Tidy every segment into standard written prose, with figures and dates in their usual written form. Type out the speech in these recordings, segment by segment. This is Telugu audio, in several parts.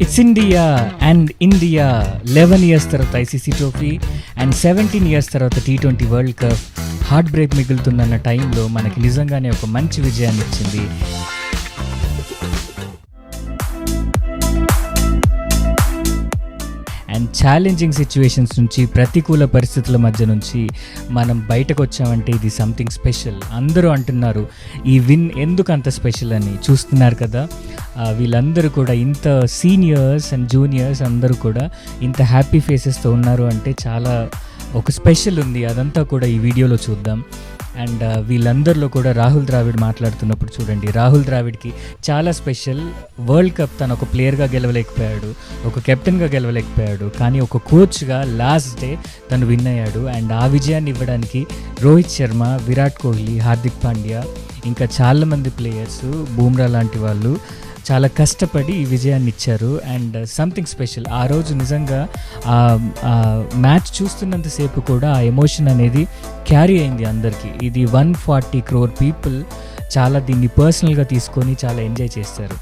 It's India 11 years తర్వాత ICC ట్రోఫీ అండ్ 17 years తర్వాత T20 world cup heart break మిగులుతుందన్న టైంలో మనకి నిజంగానే ఒక మంచి విజయాన్ని ఇచ్చింది. అండ్ ఛాలెంజింగ్ సిచ్యువేషన్స్ నుంచి, ప్రతికూల పరిస్థితుల మధ్య నుంచి మనం బయటకు వచ్చామంటే ఇది సంథింగ్ స్పెషల్. అందరూ అంటున్నారు ఈ విన్ ఎందుకు అంత స్పెషల్ అని. చూస్తున్నారు కదా, వీళ్ళందరూ కూడా ఇంత సీనియర్స్ అండ్ జూనియర్స్ అందరూ కూడా ఇంత హ్యాపీ ఫేసెస్తో ఉన్నారు అంటే చాలా ఒక స్పెషల్ ఉంది. అదంతా కూడా ఈ వీడియోలో చూద్దాం. అండ్ వీళ్ళందరిలో కూడా రాహుల్ ద్రావిడ్ మాట్లాడుతున్నప్పుడు చూడండి, రాహుల్ ద్రావిడ్కి చాలా స్పెషల్. వరల్డ్ కప్ తను ఒక ప్లేయర్గా గెలవలేకపోయాడు, ఒక కెప్టెన్గా గెలవలేకపోయాడు, కానీ ఒక కోచ్గా లాస్ట్ డే తను విన్ అయ్యాడు. అండ్ ఆ విజయాన్ని ఇవ్వడానికి రోహిత్ శర్మ, విరాట్ కోహ్లీ, హార్దిక్ పాండ్యా, ఇంకా చాలామంది ప్లేయర్స్, బూమ్రా లాంటి వాళ్ళు చాలా కష్టపడి ఈ విజయాన్ని ఇచ్చారు. And something special. ఆ రోజు నిజంగా మ్యాచ్ చూస్తున్నంతసేపు కూడా ఆ ఎమోషన్ అనేది క్యారీ అయింది అందరికీ. ఇది 140 crore పీపుల్ చాలా దీన్ని పర్సనల్గా తీసుకొని చాలా ఎంజాయ్ చేస్తారు.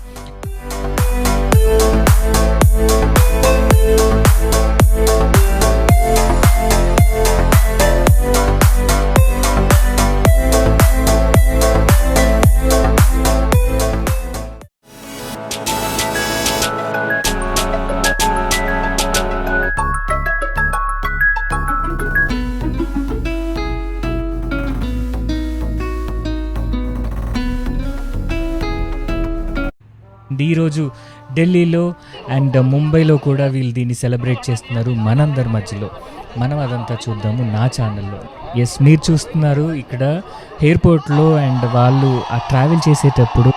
ఈరోజు ఢిల్లీలో అండ్ ముంబైలో కూడా వీళ్ళు దీన్ని సెలబ్రేట్ చేస్తున్నారు మనందరి మధ్యలో. మనం అదంతా చూద్దాము నా ఛానల్లో. ఎస్, మీరు చూస్తున్నారు ఇక్కడ ఎయిర్పోర్ట్లో. అండ్ వాళ్ళు ఆ ట్రావెల్ చేసేటప్పుడు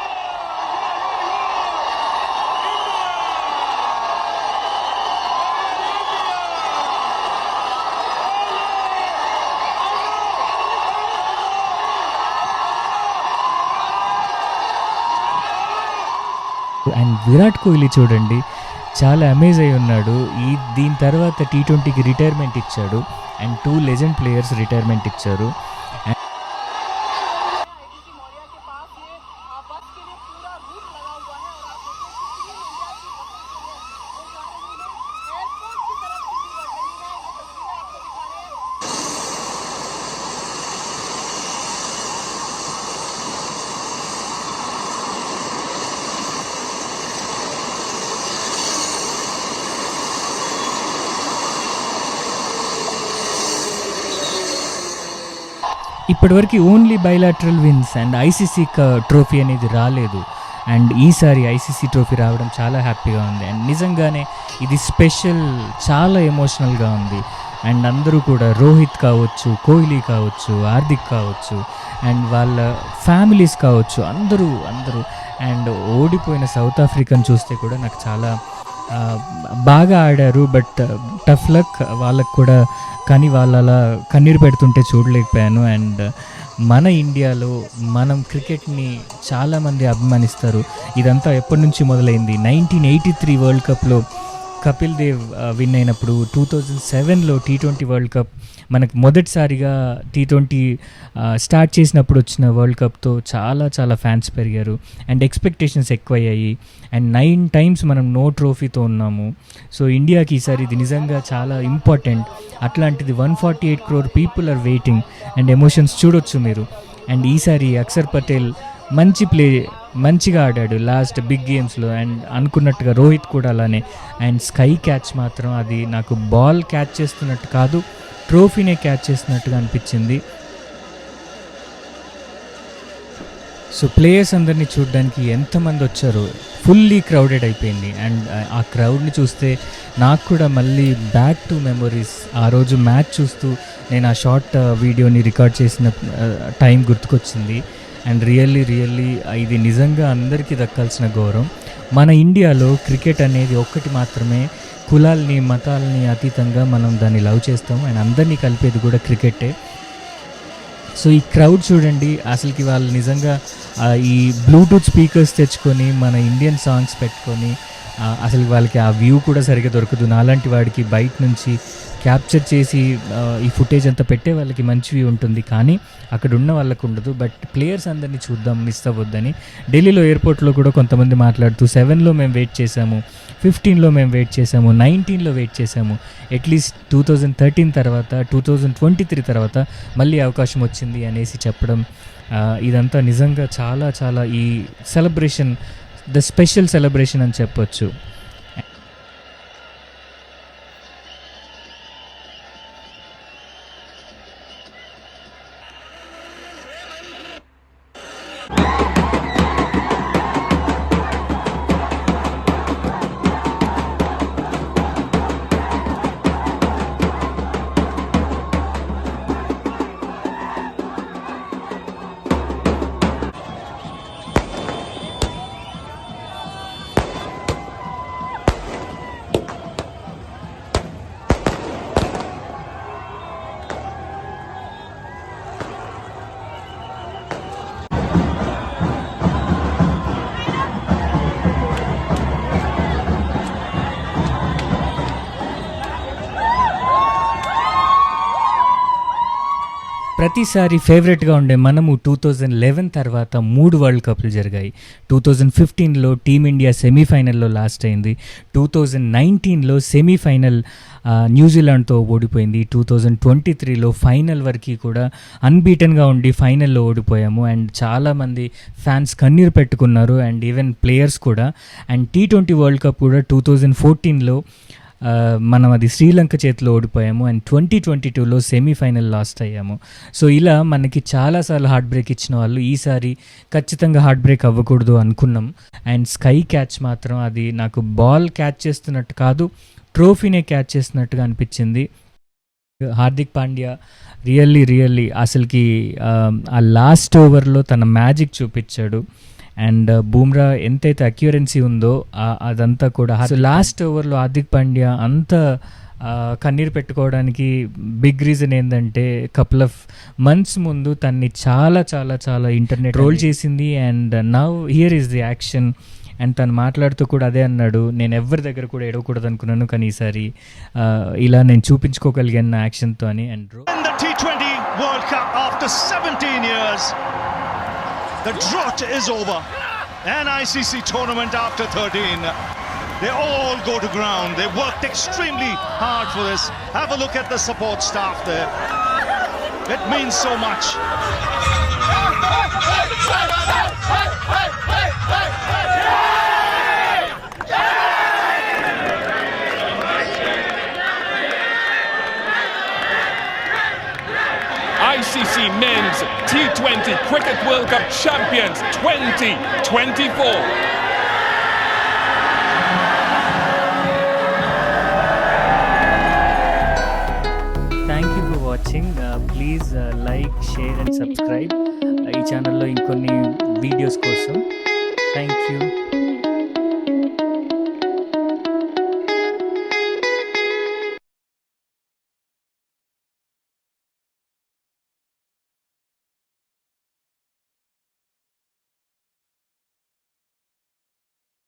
అండ్ విరాట్ కోహ్లీ చూడండి చాలా అమేజ్ అయి ఉన్నాడు. దీని తర్వాత T20కి రిటైర్మెంట్ ఇచ్చాడు. అండ్ 2 లెజెండ్ ప్లేయర్స్ రిటైర్మెంట్ ఇచ్చారు. ఇప్పటివరకు only bilateral wins and ICC trophy అనేది రాలేదు. అండ్ ఈసారి ICC ట్రోఫీ రావడం చాలా హ్యాపీగా ఉంది. అండ్ నిజంగానే ఇది స్పెషల్, చాలా ఎమోషనల్గా ఉంది. అండ్ అందరూ కూడా రోహిత్ కావచ్చు, కోహ్లీ కావచ్చు, హార్దిక్ కావచ్చు, అండ్ వాళ్ళ ఫ్యామిలీస్ కావచ్చు, అందరూ అండ్ ఓడిపోయిన సౌత్ ఆఫ్రికాను చూస్తే కూడా నాకు చాలా బాగా ఆడారు. బట్ టఫ్ లక్ వాళ్ళకు కూడా, కానీ వాళ్ళు అలా కన్నీరు పెడుతుంటే చూడలేకపోయాను. అండ్ మన ఇండియాలో మనం క్రికెట్ని చాలామంది అభిమానిస్తారు. ఇదంతా ఎప్పటి నుంచి మొదలైంది? 1983 వరల్డ్ కప్లో కపిల్ దేవ్ విన్ అయినప్పుడు, 2007లో T20 వరల్డ్ కప్ మనకు మొదటిసారిగా T20 స్టార్ట్ చేసినప్పుడు వచ్చిన వరల్డ్ కప్తో చాలా ఫ్యాన్స్ పెరిగారు అండ్ ఎక్స్పెక్టేషన్స్ ఎక్కువయ్యాయి. అండ్ 9 times మనం నో ట్రోఫీతో ఉన్నాము. సో ఇండియాకి ఈసారి ఇది నిజంగా చాలా ఇంపార్టెంట్. అట్లాంటిది 148 crore people are waiting. And emotions చూడొచ్చు మీరు. అండ్ ఈసారి అక్షర్ పటేల్ మంచిగా ఆడాడు లాస్ట్ బిగ్ గేమ్స్లో. అండ్ అనుకున్నట్టుగా రోహిత్ కూడా అలానే. అండ్ స్కై క్యాచ్ మాత్రం అది నాకు బాల్ క్యాచ్ చేస్తున్నట్టు కాదు, ట్రోఫీనే క్యాచ్ చేస్తున్నట్టుగా అనిపించింది. సో ప్లేయర్స్ అందరినీ చూడడానికి ఎంతమంది వచ్చారో, ఫుల్లీ క్రౌడెడ్ అయిపోయింది. అండ్ ఆ క్రౌడ్ని చూస్తే నాకు కూడా మళ్ళీ బ్యాక్ టు మెమొరీస్. ఆ రోజు మ్యాచ్ చూస్తూ నేను ఆ షార్ట్ వీడియోని రికార్డ్ చేసిన టైం గుర్తుకొచ్చింది. అండ్ రియల్లీ ఇది నిజంగా అందరికీ దక్కాల్సిన గౌరవం. మన ఇండియాలో క్రికెట్ అనేది ఒక్కటి మాత్రమే, కులాల్ని మతాలని అతీతంగా మనం దాన్ని లవ్ చేస్తాం. అండ్ అందరినీ కలిపేది కూడా క్రికెటే. సో ఈ క్రౌడ్ చూడండి, అసలుకి వాళ్ళు నిజంగా ఈ బ్లూటూత్ స్పీకర్స్ తెచ్చుకొని మన ఇండియన్ సాంగ్స్ పెట్టుకొని అసలు వాళ్ళకి ఆ వ్యూ కూడా సరిగ్గా దొరకదు. నాలాంటి వాడికి బయట నుంచి క్యాప్చర్ చేసి ఈ ఫుటేజ్ అంతా పెట్టే వాళ్ళకి మంచి వ్యూ ఉంటుంది, కానీ అక్కడ ఉన్న వాళ్ళకు ఉండదు. బట్ ప్లేయర్స్ అందరినీ చూద్దాం, మిస్ అవ్వద్దని. ఢిల్లీలో ఎయిర్పోర్ట్లో కూడా కొంతమంది మాట్లాడుతూ 7లో మేము వెయిట్ చేసాము, 15లో మేము వెయిట్ చేసాము, 19లో వెయిట్ చేసాము, అట్లీస్ట్ 2013 తర్వాత 2023 తర్వాత మళ్ళీ అవకాశం వచ్చింది అనేసి చెప్పడం, ఇదంతా నిజంగా చాలా చాలా ఈ సెలబ్రేషన్ ద స్పెషల్ సెలబ్రేషన్ అని చెప్పొచ్చు. ప్రతిసారి ఫేవరెట్గా ఉండే మనము 2011 తర్వాత 3 వరల్డ్ కప్లు జరిగాయి. 2015లో టీమిండియా సెమీఫైనల్లో లాస్ట్ అయింది, 2019లో సెమీఫైనల్ న్యూజిలాండ్తో ఓడిపోయింది, 2023లో ఫైనల్ వరకు కూడా అన్బీటన్గా ఉండి ఫైనల్లో ఓడిపోయాము. అండ్ చాలామంది ఫ్యాన్స్ కన్నీరు పెట్టుకున్నారు, అండ్ ఈవెన్ ప్లేయర్స్ కూడా. అండ్ T20 వరల్డ్ కప్ కూడా 2014లో మనం అది శ్రీలంక చేతిలో ఓడిపోయాము, అండ్ 2022లో సెమీఫైనల్ లాస్ట్ అయ్యాము. సో ఇలా మనకి చాలాసార్లు హార్ట్ బ్రేక్ ఇచ్చిన వాళ్ళు ఈసారి ఖచ్చితంగా హార్ట్ బ్రేక్ అవ్వకూడదు అనుకున్నాం. అండ్ స్కై క్యాచ్ మాత్రం అది నాకు బాల్ క్యాచ్ చేస్తున్నట్టు కాదు, ట్రోఫీనే క్యాచ్ చేస్తున్నట్టుగా అనిపించింది. హార్దిక్ పాండ్యా రియల్లీ అసలుకి ఆ లాస్ట్ ఓవర్లో తన మ్యాజిక్ చూపించాడు. అండ్ బూమ్రా ఎంతైతే అక్యూరెన్సీ ఉందో అదంతా కూడా లాస్ట్ ఓవర్లో హార్దిక్ పాండ్యా అంత కన్నీరు పెట్టుకోవడానికి బిగ్ రీజన్ ఏంటంటే కపుల్ ఆఫ్ మంత్స్ ముందు తన్ని చాలా చాలా చాలా ఇంటర్నెట్ రోల్ చేసింది. And now here is the action. And తను మాట్లాడుతూ కూడా అదే అన్నాడు, నేను ఎవరి దగ్గర కూడా ఎడవకూడదు అనుకున్నాను, కానీ ఈసారి ఇలా నేను చూపించుకోగలిగాను నా యాక్షన్తో అని. And T20 World Cup after 17 years, the drought is over. An ICC tournament after 13. They all go to ground. They worked extremely hard for this. Have a look at the support staff there. It means so much. ICC Men's T20 Cricket World Cup Champions 2024. Thank you for watching. Please like, share and subscribe ఈ ఛానల్లో ఇంకొన్ని వీడియోస్ కోసం. Thank you.